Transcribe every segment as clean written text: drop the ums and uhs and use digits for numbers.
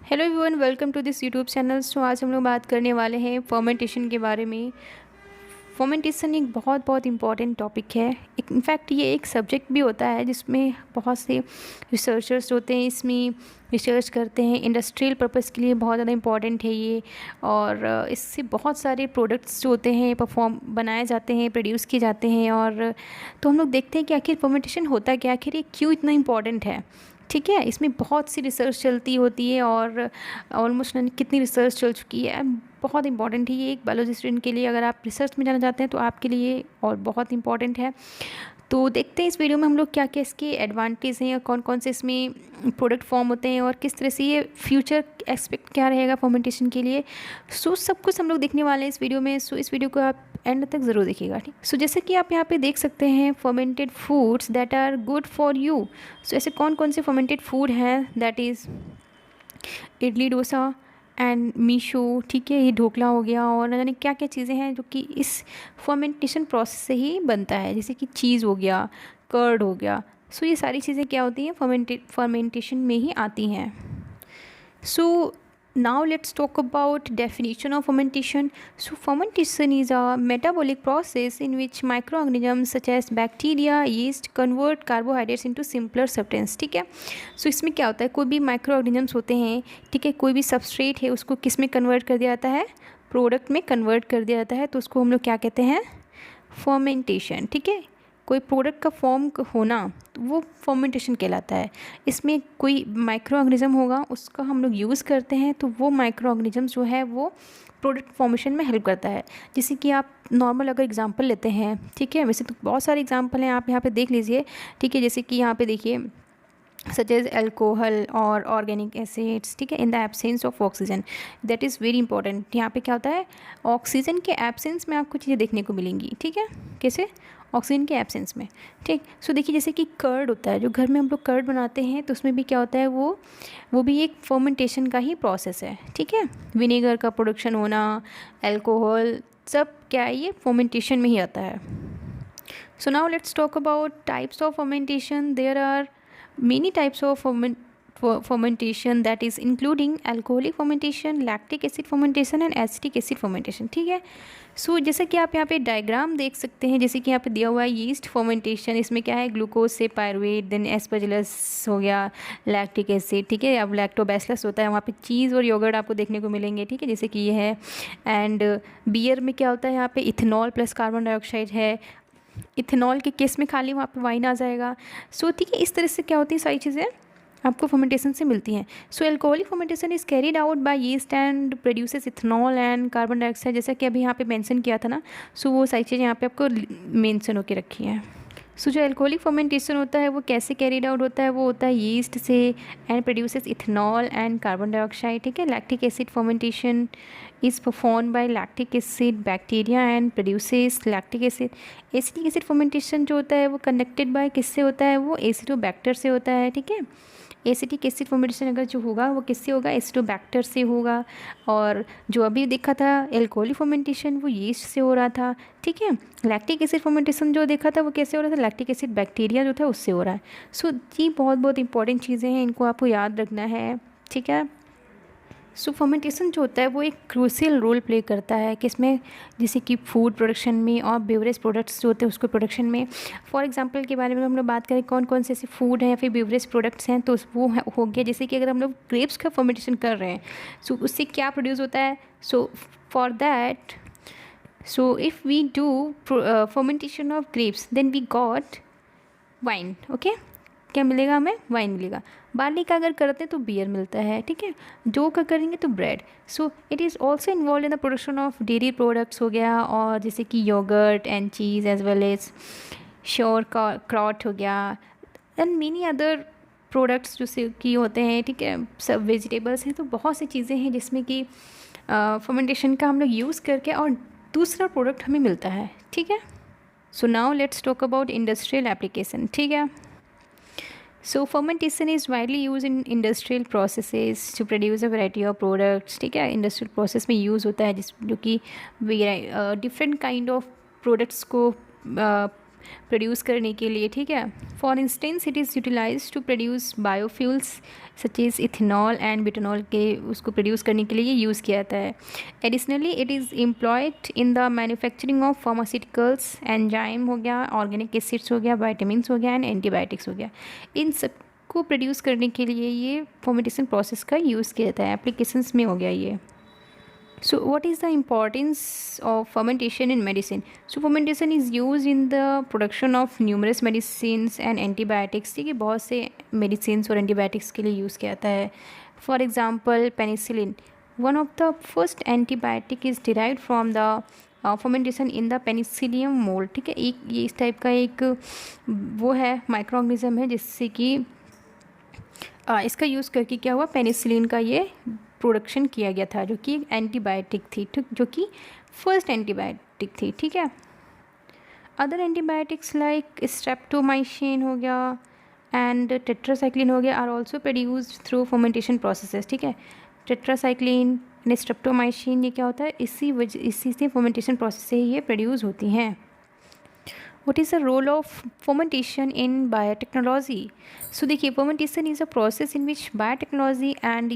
Hello everyone, welcome to this YouTube channel. So आज हम लोग बात करने वाले हैं फर्मेंटेशन के बारे में। फर्मेंटेशन एक बहुत बहुत इम्पॉर्टेंट टॉपिक है। इनफैक्ट ये एक सब्जेक्ट भी होता है जिसमें बहुत से रिसर्चर्स होते हैं, इसमें रिसर्च करते हैं। इंडस्ट्रियल पर्पस के लिए बहुत ज़्यादा इम्पॉर्टेंट है ये। और इससे बहुत सारे प्रोडक्ट्स जो होते हैं बनाए जाते हैं, प्रोड्यूस किए जाते हैं। और तो हम लोग देखते हैं कि आखिर फर्मेंटेशन होता क्या, आखिर ये क्यों इतना इम्पॉर्टेंट है। ठीक है, इसमें बहुत सी रिसर्च चलती होती है और ऑलमोस्ट कितनी रिसर्च चल चुकी है। बहुत इंपॉर्टेंट है ये एक बायोलॉजी स्टूडेंट के लिए। अगर आप रिसर्च में जाना चाहते हैं तो आपके लिए और बहुत इंपॉर्टेंट है। तो देखते हैं इस वीडियो में हम लोग क्या क्या इसके एडवांटेज हैं और कौन कौन से इसमें प्रोडक्ट फॉर्म होते हैं और किस तरह से ये फ्यूचर एक्सपेक्ट क्या रहेगा फर्मेंटेशन के लिए। सो सब कुछ हम लोग देखने वाले हैं इस वीडियो में। सो इस वीडियो को आप एंड तक ज़रूर देखिएगा। ठीक, सो जैसे कि आप यहाँ पे देख सकते हैं fermented foods that are good for you. So ऐसे कौन कौन से फर्मेंटेड फूड हैं, that is idli dosa and miso. ठीक है, ये ढोकला हो गया और न जाने क्या क्या चीज़ें हैं जो कि इस फर्मेंटेशन प्रोसेस से ही बनता है, जैसे कि चीज़ हो गया, कर्ड हो गया। सो ये सारी चीज़ें क्या होती हैं, फर्मेंटेशन में ही आती हैं। So now let's talk about definition of fermentation. So fermentation is a metabolic process in which microorganisms such as bacteria, yeast convert carbohydrates into simpler substance. ठीक है, so इसमें क्या होता है, कोई भी माइक्रो ऑर्गेनिजम्स होते हैं, ठीक है, कोई भी सबस्ट्रेट है उसको किस में कन्वर्ट कर दिया जाता है, प्रोडक्ट में कन्वर्ट कर दिया जाता है। तो उसको हम लोग क्या कहते हैं, फर्मेंटेशन। ठीक है, कोई प्रोडक्ट का फॉर्म होना तो वो फर्मेंटेशन कहलाता है। इसमें कोई माइक्रो ऑर्गेनिज्म होगा, उसका हम लोग यूज़ करते हैं तो वो माइक्रो ऑर्गेनिज्म जो है वो प्रोडक्ट फॉर्मेशन में हेल्प करता है। जैसे कि आप नॉर्मल अगर एग्जांपल लेते हैं, ठीक है, वैसे तो बहुत सारे एग्जांपल हैं, आप यहाँ पे देख लीजिए। ठीक है, जैसे कि यहाँ पे देखिए सच एज एल्कोहल और ऑर्गेनिक एसिड्स। ठीक है, in the absence of oxygen, that is very important. यहाँ पे क्या होता है, ऑक्सीजन के एब्सेंस में आपको चीज़ें देखने को मिलेंगी। ठीक है, कैसे, ऑक्सीजन के एब्सेंस में। ठीक, सो देखिए जैसे कि कर्ड होता है, जो घर में हम लोग कर्ड बनाते हैं तो उसमें भी क्या होता है, वो भी एक फर्मेंटेशन का ही प्रोसेस है। ठीक है, विनेगर का प्रोडक्शन होना, एल्कोहल, सब क्या है, ये फर्मेंटेशन में ही आता है। So now let's talk about types of fermentation. There are many types of fermentation, that is including alcoholic fermentation, lactic acid fermentation and acetic acid fermentation. ठीक है, सो जैसे कि आप यहाँ पे डायग्राम देख सकते हैं, जैसे कि यहाँ पे दिया हुआ है यीस्ट फर्मेंटेशन। इसमें क्या है, ग्लूकोज से पायरुवेट, देन एस्परजिलस हो गया, लैक्टिक एसिड। ठीक है, अब लैक्टोबैसिलस होता है, वहाँ पे चीज़ और योगर्ट आपको देखने को मिलेंगे। ठीक है, जैसे कि ये है। एंड बियर में क्या होता है, यहाँ पे इथेनॉल प्लस कार्बन डाइऑक्साइड है। इथेनॉल के केस में खाली वहाँ पे वाइन आ जाएगा। सो ठीक है, इस तरह से क्या होती है, सारी चीज़ें आपको फर्मेंटेशन से मिलती हैं। So alcoholic fermentation is carried out by yeast and produces ethanol and carbon dioxide, जैसा कि अभी यहाँ पे मेंशन किया था ना। सो वो सारी चीज़ें यहाँ पे आपको मेंशन होकर रखी हैं। सो जो एल्कोहलिक फर्मेंटेशन होता है वो कैसे कैरीड आउट होता है, वो होता है यीस्ट से and produces ethanol and carbon dioxide. ठीक है, lactic acid fermentation is perform by lactic acid bacteria and produces lactic acid. Acetic acid fermentation जो होता है वो कनेक्टेड बाय किससे होता है, वो एसिडोबैक्टर से होता है। ठीक है, एसिटिक एसिड फर्मेंटेशन अगर जो होगा वो किससे होगा, एसिडोबैक्टर से होगा। और जो अभी देखा था एल्कोहलिक फर्मेंटेशन, वो यीस्ट से हो रहा था। ठीक है, लैक्टिक एसिड फर्मेंटेशन जो देखा था वो कैसे हो रहा था, लैक्टिक एसिड बैक्टीरिया जो था उससे हो रहा है। सो ये बहुत बहुत इंपॉर्टेंट चीज़ें हैं, इनको आपको याद रखना है। ठीक है, सो फर्मेंटेशन जो होता है वो एक क्रूशियल रोल प्ले करता है किसमें, जैसे कि फूड प्रोडक्शन में और बेवरेज प्रोडक्ट्स जो होते हैं उसको प्रोडक्शन में। फॉर एग्जांपल के बारे में हम लोग बात करें, कौन कौन से ऐसे फूड हैं या फिर बेवरेज प्रोडक्ट्स हैं, तो वो हो गया जैसे कि अगर हम लोग ग्रेप्स का फर्मेंटेशन कर रहे हैं, सो उससे क्या प्रोड्यूस होता है। So for that, so if we do fermentation of grapes then we got wine. Okay, क्या मिलेगा हमें, वाइन मिलेगा। बार्ली का अगर करते हैं तो बियर मिलता है। ठीक है, जौ का करेंगे तो bread. So it is also involve in the production of dairy products हो गया, और जैसे कि yogurt and cheese as well as sauerkraut हो गया एंड मेनी अदर प्रोडक्ट्स जो से कि होते हैं। ठीक है, सब वेजिटेबल्स हैं, तो बहुत सी चीज़ें हैं जिसमें कि फर्मेंटेशन का हम लोग यूज़ करके और दूसरा प्रोडक्ट हमें मिलता है। ठीक है, so now let's talk about industrial application. ठीक है, so fermentation is widely used in industrial processes to produce a variety of products. ठीक है, इंडस्ट्रियल प्रोसेस में यूज़ होता है जो कि डिफरेंट काइंड ऑफ प्रोडक्ट्स को प्रोड्यूस करने के लिए, ठीक है। For instance it is utilize to produce biofuels such is ethanol and butanol के उसको प्रोड्यूस करने के लिए ये यूज़ किया जाता है। Additionally it is employed in the manufacturing of pharmaceuticals, enzyme हो गया, ऑर्गेनिक एसिड्स हो गया, वाइटामिन हो गया एंड एंटीबायोटिक्स हो गया। इन सब को प्रोड्यूस करने के लिए ये फर्मेंटेशन प्रोसेस का यूज़ किया जाता है। एप्लीकेशंस में हो गया ये। So what is the importance of fermentation in medicine? So fermentation is used in the production of numerous medicines and antibiotics, ठीक है। बहुत से medicines और antibiotics के लिए यूज़ किया जाता है। For example penicillin, one of the first antibiotic is derived from the fermentation in the penicillium mold, ठीक है। एक ये इस टाइप का एक वो है माइक्रो ऑर्गेनिज्म है जिससे कि इसका यूज़ करके क्या हुआ, पेनिसिलिन का ये प्रोडक्शन किया गया था, जो कि एंटीबायोटिक थी, ठीक, जो कि फर्स्ट एंटीबायोटिक थी, ठीक है। अदर एंटीबायोटिक्स लाइक स्ट्रेप्टोमाइसिन हो गया एंड टेट्रासाइक्लिन हो गया are also produced through fermentation processes, ठीक है। टेट्रासाइक्लिन एंड स्ट्रेप्टोमाइसिन ये क्या होता है, इसी से फर्मेंटेशन प्रोसेस से ये प्रोड्यूस होती हैं। What is the role of fermentation in biotechnology? So देखिए, fermentation is a process in which biotechnology and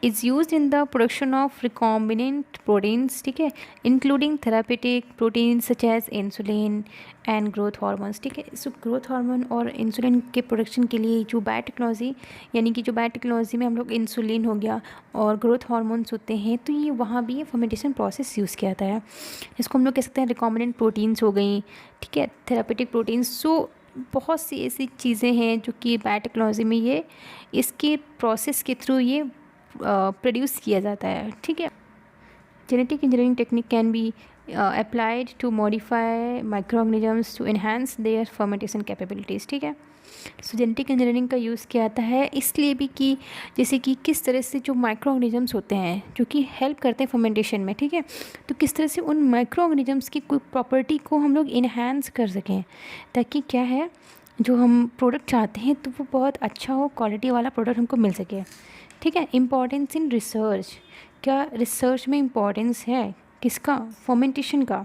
is used in the production of recombinant proteins, ठीक है, including therapeutic proteins such as insulin and growth hormones, ठीक है। So growth hormone और insulin के production के लिए जो बायोटेक्नोलॉजी, यानी कि जो बायोटेक्नोलॉजी में हम लोग इंसुलिन हो गया और ग्रोथ हार्मोन्स होते हैं, तो ये वहाँ भी ये फर्मेंटेशन प्रोसेस यूज़ किया जाता है। इसको हम लोग कह सकते हैं रिकॉम्बिनेंट प्रोटीन्स हो गई, ठीक है, थेरापेटिक प्रोटीन्स। सो बहुत सी ऐसी चीज़ें हैं जो कि बायोटेक्नोलॉजी में ये इसके प्रोसेस के थ्रू ये प्रोड्यूस किया जाता है, ठीक है। Genetic engineering technique can be applied to modify microorganisms to enhance their fermentation capabilities, ठीक है। सो जेनेटिक इंजीनियरिंग का यूज़ किया जाता है इसलिए भी कि जैसे कि किस तरह से जो माइक्रो ऑर्गेनिजम्स होते हैं जो कि हेल्प करते हैं फर्मेंटेशन में, ठीक है, तो किस तरह से उन माइक्रो ऑर्गेनिजम्स की कोई प्रॉपर्टी को हम लोग इन्हांस कर सकें, ताकि क्या है जो हम प्रोडक्ट चाहते हैं तो वो बहुत अच्छा हो, क्वालिटी वाला प्रोडक्ट हमको मिल सके, ठीक है। इम्पॉर्टेंस इन रिसर्च, क्या रिसर्च में इम्पॉर्टेंस है किसका, फर्मेंटेशन का।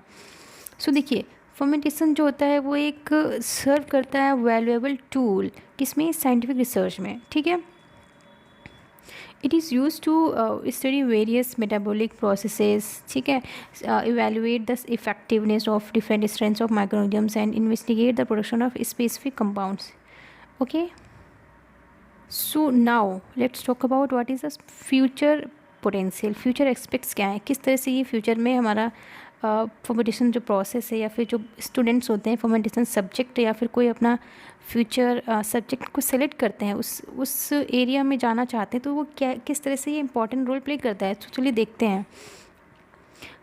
सो देखिए, फर्मेंटेशन जो होता है वो एक सर्व करता है वैल्यूएबल टूल किसमें, साइंटिफिक रिसर्च में, ठीक है। It is used to study various metabolic processes, ठीक है, evaluate the effectiveness of different strengths of microorganisms and investigate the production of specific compounds, okay. So now let's talk about what is the future potential, future expects क्या है, किस तरह से ये future में हमारा फर्मेंटेशन जो प्रोसेस है या फिर जो स्टूडेंट्स होते हैं फर्मेंटेशन सब्जेक्ट या फिर कोई अपना फ्यूचर सब्जेक्ट को सेलेक्ट करते हैं, उस एरिया में जाना चाहते हैं, तो वो क्या किस तरह से ये इंपॉर्टेंट रोल प्ले करता है, तो चलिए देखते हैं।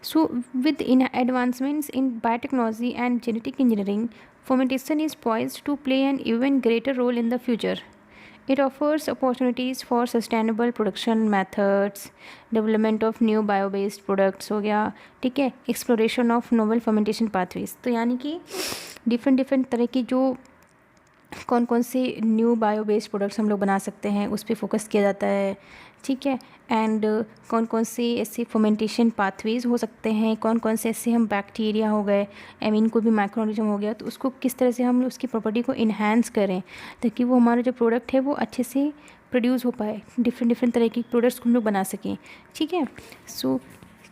So with in advancements in biotechnology and genetic engineering, fermentation is poised to play an even greater role in the future. It offers opportunities for sustainable production methods, development of new bio-based products हो गया, ठीक है, exploration of novel fermentation pathways। तो यानी कि different तरह की जो कौन कौन से न्यू बायो बेस्ड प्रोडक्ट्स हम लोग बना सकते हैं उस पर फोकस किया जाता है, ठीक है। एंड कौन कौन से ऐसे फर्मेंटेशन पाथवेज हो सकते हैं, कौन कौन से ऐसे हम बैक्टीरिया हो गए, आई मीन कोई भी माइक्रोऑर्गेनिज्म हो गया, तो उसको किस तरह से हम उसकी प्रॉपर्टी को इन्हांस करें ताकि वो हमारा जो प्रोडक्ट है वो अच्छे से प्रोड्यूस हो पाए, डिफरेंट तरह की प्रोडक्ट्स को हम लोग बना सकें, ठीक है। सो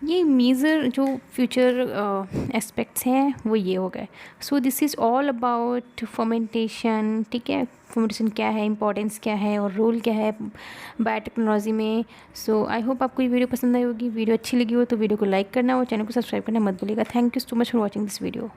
ये मेजर जो फ्यूचर एस्पेक्ट्स हैं वो ये हो गए। So this is all about fermentation, ठीक है। फर्मेंटेशन क्या है, इंपॉर्टेंस क्या है और रोल क्या है बायोटेक्नोलॉजी में। सो आई होप आपको ये वीडियो पसंद आई होगी। वीडियो अच्छी लगी हो तो वीडियो को लाइक करना और चैनल को सब्सक्राइब करना मत भूलिएगा। Thank you so much for watching this video.